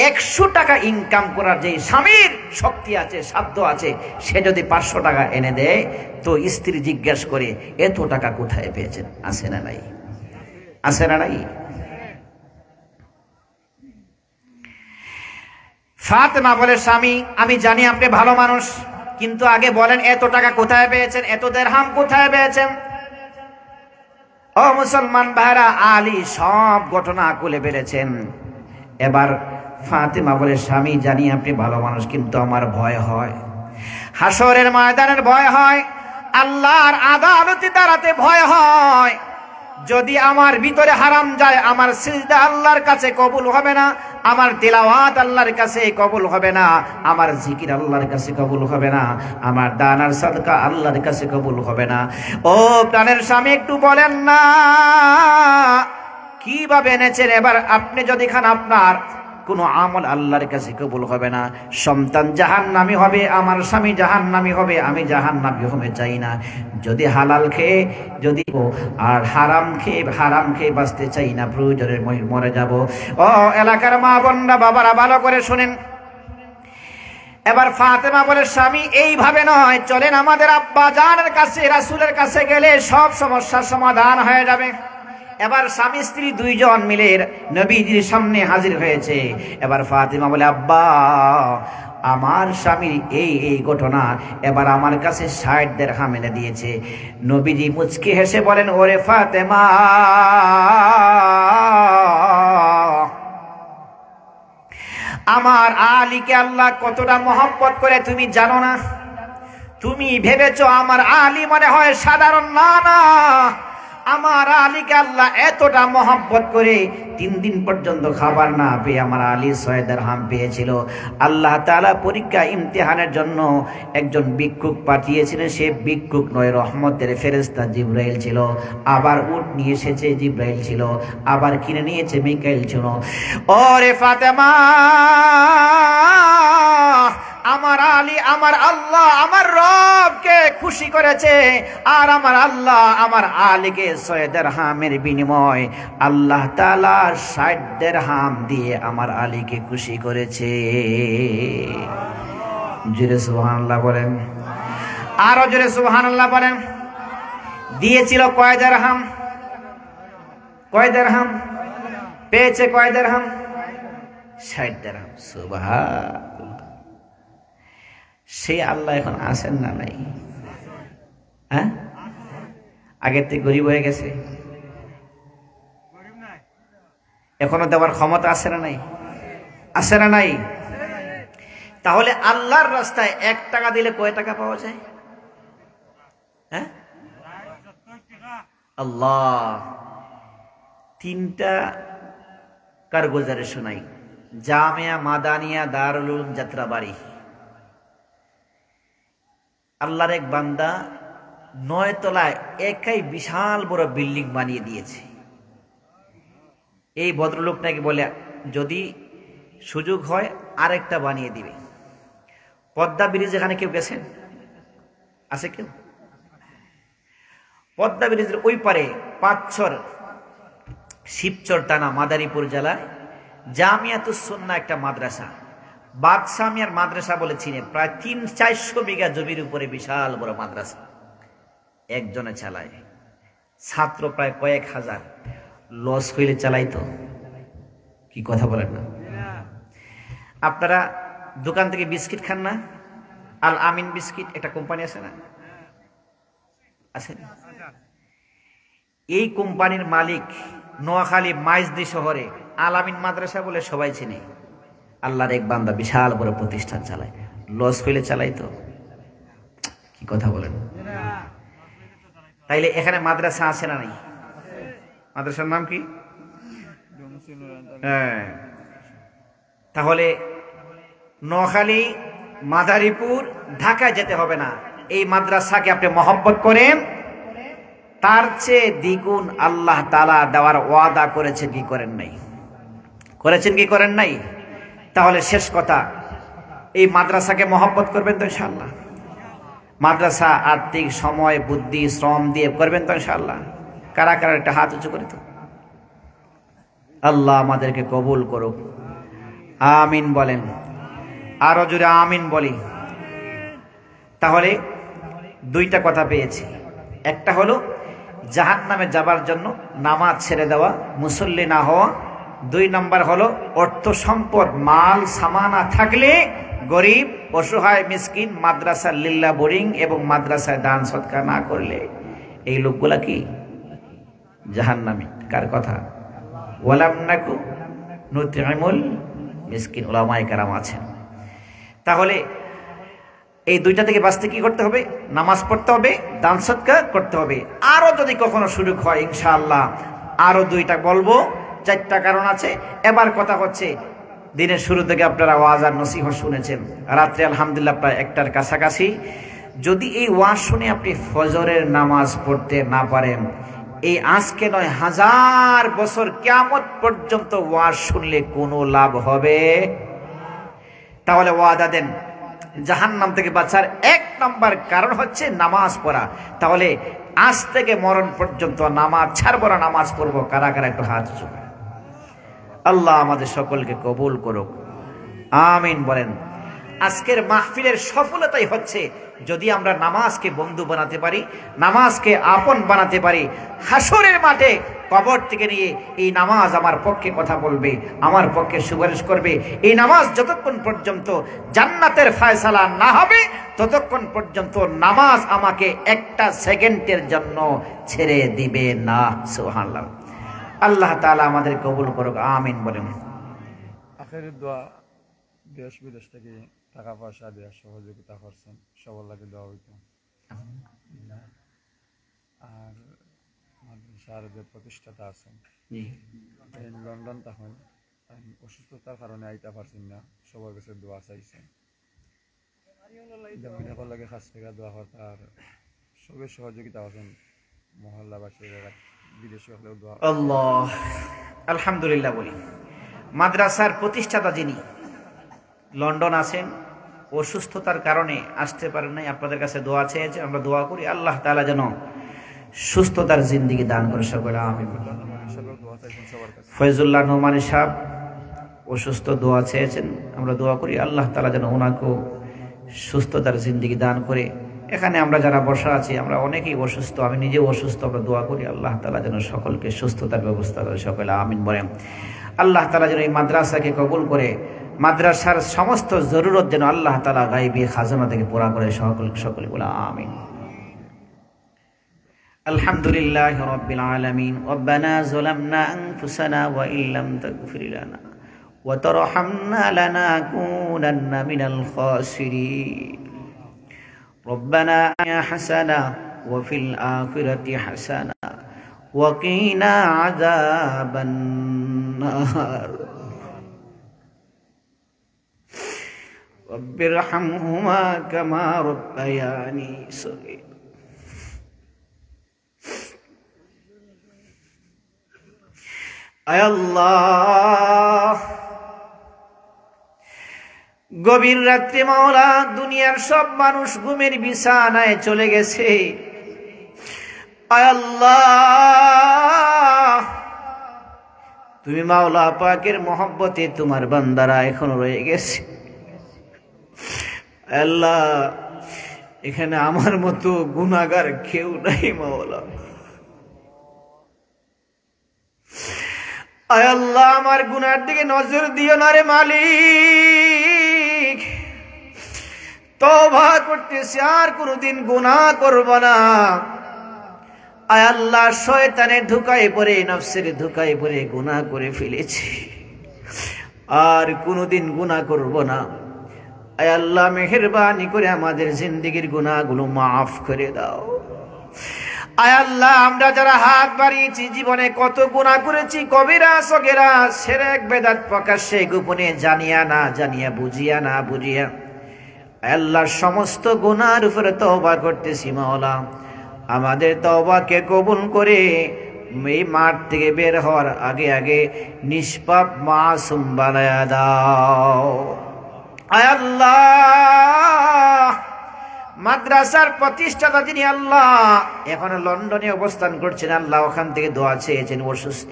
Speaker 1: 100 টাকা ইনকাম করার যে স্বামীর শক্তি আছে, সাধ্য আছে, সে যদি 500 টাকা এনে দেয় তো স্ত্রী জিজ্ঞেস করে, এত টাকা কোথায় পেয়েছেন? আছে না নাই? আছে না নাই? ফাতেমা বলে, স্বামী, আমি জানি আপনি ভালো মানুষ, কিন্তু আগে বলেন এত টাকা কোথায় পেয়েছেন, এত দিরহাম কোথায় পেয়েছেন? ও মুসলমান ভাইরা, আলী সব ঘটনা খুলে ফেলেছেন। এবার ফাতেমা বলে, স্বামী, জানি আপনি ভালো মানুষ, কিন্তু আমার ভয় হয়, হাসরের ময়দানের ভয় হয়, আল্লাহর আদালতে দাঁড়াতে ভয় হয়। যদি আমার ভিতরে হারাম যায়, আমার সিজদা আল্লাহর কাছে কবুল হবে না, আমার তিলাওয়াত আল্লাহর কাছে কবুল হবে না, আমার জিকির আল্লাহর কাছে কবুল হবে না, আমার দান আর সাদকা আল্লাহর কাছে কবুল হবে না। ও প্রাণের স্বামী, একটু বলেন না কিভাবে এনেছেন? এবার আপনি যদি খান, আপনার কোনো আমল আল্লাহর কাছে কবুল হবে না, সন্তান জাহান্নামী হবে, আমার স্বামী জাহান্নামী হবে, আমি জাহান্নামী হতে চাই না। যদি হালাল খেয়ে, যদি আর হারাম খেয়ে বাঁচতে চাই না, প্রয়োজনে মরে যাব। ও এলাকার মা বোনরা, বাবারা, ভালো করে শুনেন। এবার ফাতেমা বলে, স্বামী, এইভাবে নয়, চলেন আমাদের আব্বা জানের কাছে, রাসূলের কাছে গেলে সব সমস্যার সমাধান হয়ে যাবে। এবার স্বামী স্ত্রী দুইজন মিলে নবীজির সামনে হাজির হয়েছে। এবার ফাতেমা বলে, আব্বা, আমার স্বামীর এই ঘটনা, এবার আমার কাছে 60 দিরহাম এনে দিয়েছে। নবীজি মুচকি হেসে বলেন, ওরে ফাতেমা, আমার আলীকে আল্লাহ কতটা মহব্বত করে তুমি জানো না? তুমি ভেবেছো আমার আলী মনে হয় সাধারণ? না না, আমার আলীকে আল্লাহ এতটা মহব্বত করে 3 দিন পর্যন্ত খাবার না পেয়ে আমার আলী 6 দিরহাম পেয়েছিল। আল্লাহ তাআলা পরীক্ষা ইমতিহানের জন্য একজন ভিক্ষুক পাঠিয়েছিলেন। সে ভিক্ষুক নয়, রহমতের ফেরেশতা জিবরাইল ছিল। আবার উট নিয়ে এসেছে, জিবরাইল ছিল। আবার কিনে নিয়েছে, মিকাইল ছিল। ওরে ফাতেমা, আমার আলী আমার আল্লাহ আমার রবকে খুশি করেছে, আর আমার আল্লাহ আমার আলীকে 6 দিরহামের বিনিময় আল্লাহ তাআলা 60 দিরহাম দিয়ে আমার আলীকে খুশি করেছে। জোরে সুবহানাল্লাহ বলেন, আরো জোরে সুবহানাল্লাহ বলেন। দিয়েছিল কয় দিরহাম? কয় দিরহাম পেয়েছে? কয় দিরহাম? 60 দিরহাম। সুবহানাল্লাহ। সে আল্লাহ এখন আছেন না নাই? হ্যাঁ, আগের থেকে গরিব হয়ে গেছে, এখনো দেওয়ার ক্ষমতা আছে না নাই? আছে না নাই? তাহলে আল্লাহর রাস্তায় 1 টাকা দিলে কয় টাকা পাওয়া যায়? হ্যাঁ, আল্লাহ 3টা কারগুজারে শোনাই। জামিয়া মাদানিয়া দারুল উলুম যাত্রাবাড়ি, আল্লাহর এক বান্দা 9 তলায় একাই বিশাল বড় বিল্ডিং বানিয়ে দিয়েছে। এই ভদ্রলোক নাকি বলে যদি সুযোগ হয় আরেকটা বানিয়ে দিবে। পদ্মা ব্রিজ এখানে কেউ গেছেন? আছে কেউ? পদ্মা ব্রিজের ওই পারে 5 শিবচর থানা মাদারীপুর জেলায় জামিয়াতুস সুন্নাহ একটা মাদ্রাসা, বাদশাহ মিয়ার মাদ্রাসা বলে চিনে। প্রায় 300-400 বিঘা জমির উপরে বিশাল বড় মাদ্রাসা একজনে চালায়। ছাত্র প্রায় কয়েক হাজার। লস হইলে চালাইতো? কি কথা বলেন না? আপনারা দোকান থেকে বিস্কিট খান না? আল আমিন বিস্কিট একটা কোম্পানি আছে না? আছে। এই কোম্পানির মালিক নোয়াখালী মাইজদি শহরে আল আমিন মাদ্রাসা বলে সবাই চিনে। আল্লাহর এক বান্দা বিশাল বড় প্রতিষ্ঠান চালায়। লস হইলে চালাইতো? কি কথা বলেন? তাইলে এখানে মাদ্রাসা আছে না নাই? মাদ্রাসার নাম কি? হ্যাঁ। তাহলে নোয়াখালী, মাদারীপুর, ঢাকায় যেতে হবে না। এই মাদ্রাসাকে আপনি মহব্বত করেন, তার চেয়ে দ্বিগুণ আল্লাহ তাআলা দেওয়ার ওয়াদা করেছেন কি করেন নাই? করেছেন কি করেন নাই? তাহলে শেষ কথা, এই মাদ্রাসাকে মহব্বত করবেন তো ইনশাআল্লাহ? মাদ্রাসা আর্থিক সময় বুদ্ধি শ্রম দিয়ে করবেন তো ইনশাআল্লাহ? কারা কারা একটা হাত উঁচু করে তো। আল্লাহ আমাদেরকে কবুল করুক, আমিন বলেন। আরো জোরে আমিন বলি। তাহলে 2টা কথা পেয়েছি। একটা হলো জাহান্নামে যাবার জন্য নামাজ ছেড়ে দেওয়া, মুসল্লি না হওয়া। 2 নম্বর হলো অর্থ সম্পদ মাল সামানা থাকলে গরিব অসহায় মিসকিন মাদ্রাসা লিল্লাহ বোরিং এবং মাদ্রাসায় দান সদকা না করলে এই লোকগুলা কি জাহান্নামী। কার কথা? ওয়ালাম নাকু নুতইমুল মিসকিন, উলামায়ে কেরাম আছেন। তাহলে এই 2টা থেকে বাঁচতে কি করতে হবে? নামাজ পড়তে হবে, দান সদকা করতে হবে। আরো যদি কখনো সুযোগ হয় ইনশাআল্লাহ আরো 2টা বলবো। 4টা কারণ আছে। এবার কথা হচ্ছে, দিনের শুরু থেকে আপনারা ওয়াজ আর নসিহত শুনেছেন, রাত্রে আলহামদুলিল্লাহ প্রায় 1টার কাছাকাছি। যদি এই ওয়াজ শুনে আপনি ফজরের নামাজ পড়তে না পারেন, এই আজকে নয় 1000 বছর কিয়ামত পর্যন্ত ওয়াজ শুনলে কোনো লাভ হবে? তাহলে ওয়াদা দেন জাহান্নাম থেকে বাঁচার 1 নম্বর কারণ হচ্ছে নামাজ পড়া। তাহলে আজ থেকে মরণ পর্যন্ত নামাজ ছাড়বো না, নামাজ পড়বো। কারা কারা একটু হাত উঁচু করেন। আল্লাহ আমাদের সকলকে কবুল করুক, আমিন বলেন। আজকের মাহফিলের সফলতাই হচ্ছে যদি আমরা নামাজকে বন্ধু বানাতে পারি, নামাজকে আপন বানাতে পারি। হাসরের মাঠে কবর থেকে নিয়ে এই নামাজ আমার পক্ষে কথা বলবে, আমার পক্ষে সুপারিশ করবে। এই নামাজ যতক্ষণ পর্যন্ত জান্নাতের ফয়সালা না হবে ততক্ষণ পর্যন্ত নামাজ আমাকে 1টা সেকেন্ডের জন্য ছেড়ে দিবে না। সুবহানাল্লাহ। আল্লাহ তাআলা আমাদের কবুল করুক, আমিন বলেন।
Speaker 2: আখিরের দোয়া দেশ বিদেশ থেকে টাকা পয়সা দিয়ে সহযোগিতা করছেন, সবার লাগে দেওয়া হইতো। আর মাদ্রাসার যে প্রতিষ্ঠাতা আছেন লন্ডন, তখন অসুস্থতার কারণে আইতে পারছেন না, সবার কাছে দোয়া চাইছেন। সকল লাগে কাছ থেকে দোয়া করতে, আর সবের সহযোগিতা আছেন মহল্লাবাসী, বিদেশি হলেও দোয়া।
Speaker 1: আল্লাহ আলহামদুলিল্লাহ বলি। মাদ্রাসার প্রতিষ্ঠাতা যিনি লন্ডন আছেন, অসুস্থতার কারণে আসতে পারেন নাই, আপনাদের কাছে দোয়া চেয়েছে। আমরা দোয়া করি আল্লাহ তাআলা যেন সুস্থতার জিন্দেগি দান করে সকলে আমিন। ফয়জুল্লাহ নোমানী সাহেব অসুস্থ, দোয়া চেয়েছেন। আমরা দোয়া করি আল্লাহ তাআলা যেন ওনাকেও সুস্থতার জিন্দেগি দান করে। এখানে আমরা যারা বসা আছি আমরা অনেকেই অসুস্থ, আমি নিজেও অসুস্থ। আমরা দোয়া করি আল্লাহ তাআলা যেন সকলকে সুস্থতার ব্যবস্থা করে সকলে আমিন বলেন। আল্লাহ তাআলা যেন এই মাদ্রাসাকে কবুল করে, মাদ্রাসার সমস্ত জরুরত যেন আল্লাহ তাআলা গায়বী খাজানা থেকে পুরা করে সকলে বলে আমিন। আলহামদুলিল্লাহি রাব্বিল আলামিন। রব্বানা যালামনা আনফুসানা ওয়া ইল্লাম তাগফির লানা ওয়া তারহামনা লানাকুনান্না মিনাল খাসিরিন। রব্বানা আতিনা হাসানা ওয়া ফিল আখিরাতি হাসানা ওয়া কিনা আযাবান নার। রব্বিরহামহুমা কামা রাব্বায়ানি সগীরা। আয় আল্লাহ, গভীর রাত্রে মাওলা দুনিয়ার সব মানুষ ঘুমের বিছানায় চলে গেছে। আয় আল্লাহ, তুমি মাওলা পাকের মহব্বতে তোমার বান্দারা এখনো রয়ে গেছে। আল্লাহ, এখানে আমার মতো গুনাহগার কেউ নাই মাওলা। আয় আল্লাহ, আমার গুনার দিকে নজর দিও না রে মালিক। তওবা করতেছি, আর কোনদিন গুনাহ করব না। আয় আল্লাহ, শয়তানের ধোঁকায় পড়ে, নফসের ধোঁকায় পড়ে গুনাহ করে ফেলেছি, আর কোনদিন গুনাহ করব না। আয় আল্লাহ, মেহেরবানি করে আমাদের জিন্দেগীর গুনাহগুলো মাফ করে দাও। আয় আল্লাহ, আমরা যারা হাত বাড়িয়েছি জীবনে কত গুনাহ করেছি, কবিরা সগীরা, শিরক বেদাত, প্রকাশ্যে গোপনে, জানিয়া না জানিয়া, বুঝিয়া না বুঝিয়া। আয় আল্লাহ, সমস্ত গুনাহের উপরে তওবা করতেছি মাওলা। আমাদের তওবাকে কবুল করে এই মাঠ থেকে বের হওয়ার আগে আগে নিষ্পাপ মাসুম বানায়া দাও। আয় আল্লাহ, মাদ্রাসার প্রতিষ্ঠাতা যিনি আল্লাহ এখন লন্ডনে অবস্থান করছেন, আল্লাহ ওখান থেকে দোয়া চেয়েছেন, অসুস্থ।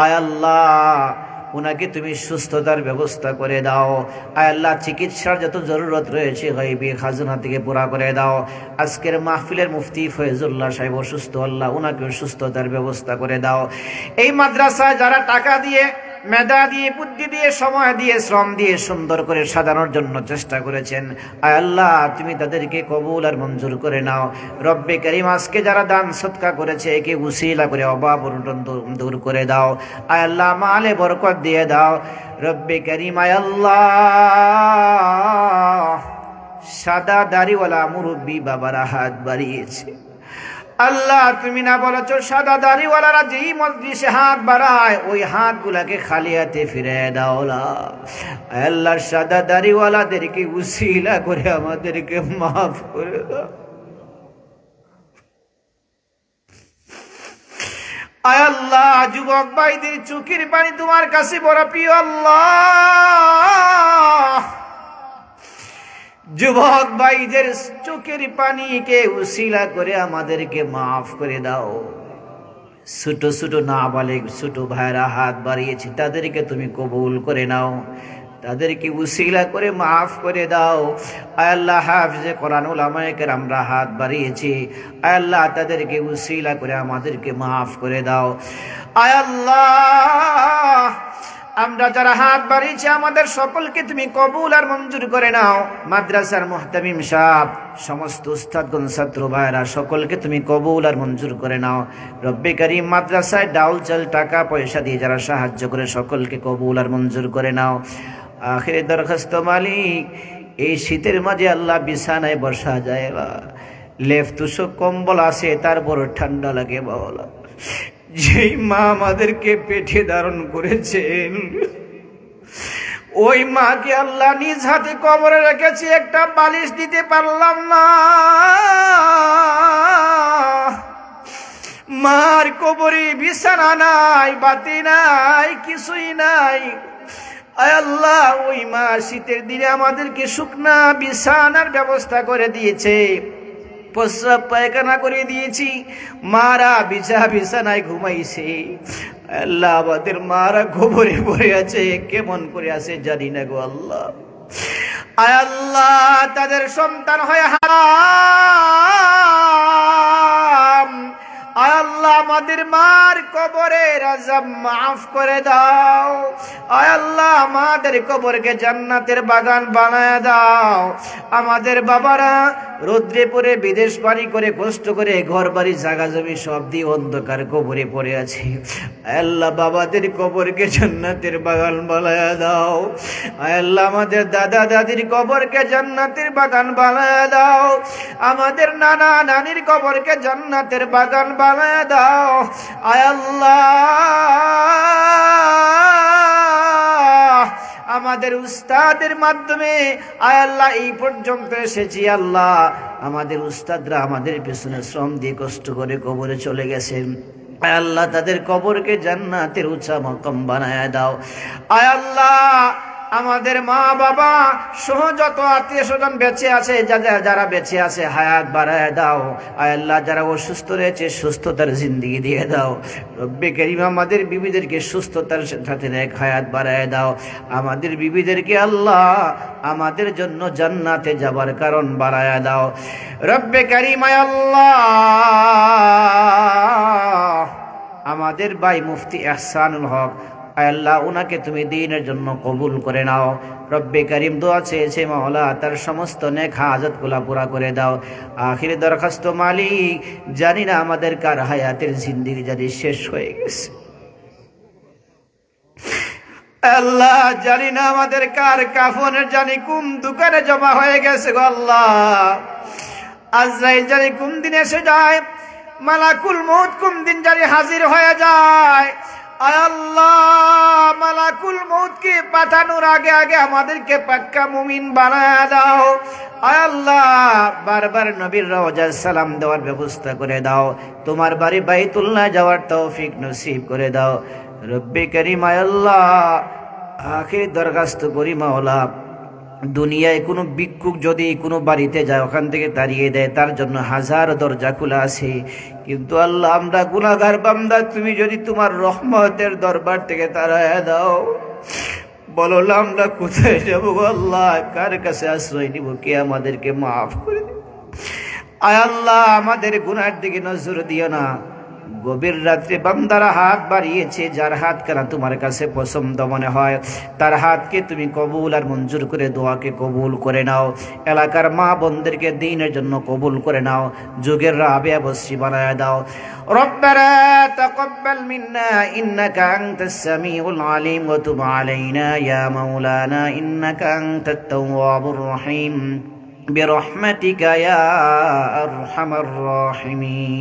Speaker 1: আয় আল্লাহ, উনাকে তুমি সুস্থতার ব্যবস্থা করে দাও। আয় আল্লাহ, চিকিৎসার যত জরুরত রয়েছে গায়বী খাজানা থেকে পুরা করে দাও। আজকের মাহফিলের মুফতি ফয়জুল্লাহ সাহেব অসুস্থ, আল্লাহ উনাকে সুস্থতার ব্যবস্থা করে দাও। এই মাদ্রাসায় যারা টাকা দিয়ে, মেধা দিয়ে, বুদ্ধি দিয়ে, সময় দিয়ে, শ্রম দিয়ে সুন্দর করে সাজানোর জন্য চেষ্টা করেছেন, আয় আল্লাহ তুমি তাদেরকে কবুল আর মঞ্জুর করে নাও। রব্বে কারীম, আজকে যারা দান সদকা করেছে একে উসিলা করে অভাব অনটন দূর করে দাও। আয় আল্লাহ, মালে বরকত দিয়ে দাও। রব্বে কারীম, আয় আল্লাহ, সাদা দাড়িওয়ালা মুরব্বী বাবারা হাত বাড়িয়েছে, আল্লাহ তুমি না বলেছো সাদা দাড়িওয়ালারা যেই মজলিসে হাত বাড়ায় ওই হাতগুলাকে খালি হাতে ফিরে দাও। আল্লাহ, সাদা দাড়িওয়ালাদেরকে উসিলা করে আমাদেরকে মাফ করে দাও। আয় আল্লাহ, যুবক ভাইদের চোখের পানি তোমার কাছে বড় প্রিয় আল্লাহ। যুবক ভাইদের চোখের পানিকে উসিলা করে আমাদেরকে মাফ করে দাও। ছোট ছোট নাবালিগ ছোট ভাইরা হাত বাড়িয়েছে, তাদেরকে তুমি কবুল করে নাও, তাদেরকে উসিলা করে মাফ করে দাও। আয় আল্লাহ, হাফিজে কোরআন উলামায়ে কেরামরা হাত বাড়িয়েছে, আয় আল্লাহ তাদেরকে উসিলা করে আমাদেরকে মাফ করে দাও। আয় আল্লাহ, আমরা যারা হাত বাড়িয়েছি আমাদের সকলকে তুমি কবুল আর মঞ্জুর করে নাও। মাদ্রাসার মুহতামিম সাহেব, সমস্ত উস্তাদগণ, ছাত্র ভাইরা সকলকে তুমি কবুল আর মঞ্জুর করে নাও। রব্বে কারীম, মাদ্রাসায় ডাউল চাল টাকা পয়সা দিয়ে যারা সাহায্য করে সকলকে কবুল আর মঞ্জুর করে নাও। আখিরে দরখাস্ত মালিক, এই শীতের মাঝে আল্লাহ বিছানায় বসা যায় না, লেপ তুষক কম্বল আছে তারপর ঠান্ডা লাগে মাওলা। যেই মা আমাদেরকে পেটে ধারণ করেছেন ওই মাকে আল্লাহ নিজ হাতে কবরে রেখেছি, একটা বালিশ দিতে পারলাম না। মার কবরে বিছানা নাই, বাতি নাই, কিছুই নাই। আয় আল্লাহ, ওই মা শীতের দিনে আমাদেরকে শুকনা বিছানার ব্যবস্থা করে দিয়েছে, প্রস্রাব পায়খানা করে দিয়েছি, মারা বিছানায় ঘুমাইছে। আল্লাহ, আমাদের মারা কবরে পড়ে আছে, কেমন করে আছে জানি না গো আল্লাহ। আয় আল্লাহ, তাদের সন্তান হয়ে হারাম। আয় আল্লাহ, আমাদের মার কবরের আযাব মাফ করে দাও। আয় আল্লাহ, আমাদের কবরকে জান্নাতের বাগান বানায় দাও। আমাদের বাবারা রৌদ্রে পড়ে বিদেশ পানি করে কষ্ট করে ঘর বাড়ি জায়গা জমি সব দিয়ে অন্ধকার কবরে পড়ে আছে। আয় আল্লাহ, বাবাদের কবরকে জান্নাতের বাগান বানায় দাও। আয় আল্লাহ, আমাদের দাদা দাদির কবরকে জান্নাতের বাগান বানায় দাও। আমাদের নানা নানির কবরকে জান্নাতের বাগান বানায় দাও। আয় আল্লাহ, আমাদের উস্তাদের মাধ্যমে আয় আল্লাহ এই পর্যন্ত এসেছি। আল্লাহ, আমাদের উস্তাদরা আমাদের পেছনে শ্রম দিয়ে কষ্ট করে কবরে চলে গেছেন। আয় আল্লাহ, তাদের কবরকে জান্নাতের উঁচা মাকাম বানায় দাও। আয় আল্লাহ, আমাদের মা বাবা সহ যত আত্মীয় স্বজন বেঁচে আছে, যারা বেঁচে আছে হায়াত বাড়ায় দাও। আয় আল্লাহ, যারা অসুস্থ রয়েছে সুস্থতার জিন্দেগি দিয়ে দাও। রব্বে কারীম, আমাদের বিবিদেরকে সুস্থতার সাথে নেক হায়াত বাড়ায় দাও। আমাদের বিবিদেরকে আল্লাহ আমাদের জন্য জান্নাতে যাবার কারণ বাড়ায় দাও। রব্বে কারীম, আয় আল্লাহ, আমাদের ভাই মুফতি ইহসানুল হক, আয় আল্লাহ, উনাকে তুমি দ্বীনের জন্য কবুল করে নাও। রব্বে কারীম, দোয়া চেয়েছে মাওলা, তার সমস্ত নেক হাজতগুলা পুরা করে দাও। আখিরে দরখাস্ত মালিক, জানি না আমাদের কার হায়াতের জিন্দেগি জানি শেষ হয়ে গেছে। আল্লাহ, জানি না আমাদের কার কাফনের জানি কোন দোকানে জমা হয়ে গেছে গো আল্লাহ। আজরাইল জানি কোন দিন এসে যায়, মালাকুল মউত কোন দিন জানি হাজির হয়ে যায়। আয় আল্লাহ, মালাকুল মউতকে পাঠানোর আগে আগে আমাদেরকে পাক্কা মুমিন বানায় দাও। আয় আল্লাহ, বারবার নবীর রওজায় সালাম দেওয়ার ব্যবস্থা করে দাও। তোমার বাড়ি বাইতুল্লাহ যাওয়ার তৌফিক নসিব করে দাও। রব্বে কারীম, আয় আল্লাহ, আখির দরখাস্ত করি মাওলা, দুনিয়ায় কোনো ভিক্ষুক যদি কোনো বাড়িতে যায় ওখান থেকে তাড়িয়ে দেয়, তার জন্য হাজার দরজা খোলা আছে। কিন্তু আল্লাহ, আমরা গুনাহগার বান্দা, তুমি যদি তোমার রহমতের দরবার থেকে তাড়ায় দাও, বলো আমরা কোথায় যাবো আল্লাহ, কার কাছে আশ্রয় নিব? কে আমাদেরকে মাফ করে দিবে? আয় আল্লাহ, আমাদের গুনার দিকে নজর দিও না। গভীর রাত্রে বান্দারা হাত বাড়িয়েছে, যার হাত কানা তোমার কাছে পছন্দ মনে হয় তার হাতকে তুমি কবুল আর মঞ্জুর করে দোয়াকে কবুল করে নাও। এলাকার মা বোনদেরকে দ্বীনের জন্য কবুল করে নাও, যুগের রাবিয়া বসরি বানায় দাও। রব্বানা তাকাব্বাল মিন্না ইন্নাকা আনতাস সামিউল আলিম ওয়া তুব আলাইনা ইয়া মাওলানা ইন্নাকা আনতাত তাওয়াবুর রহিম برحمتك يا أرحم الراحمين।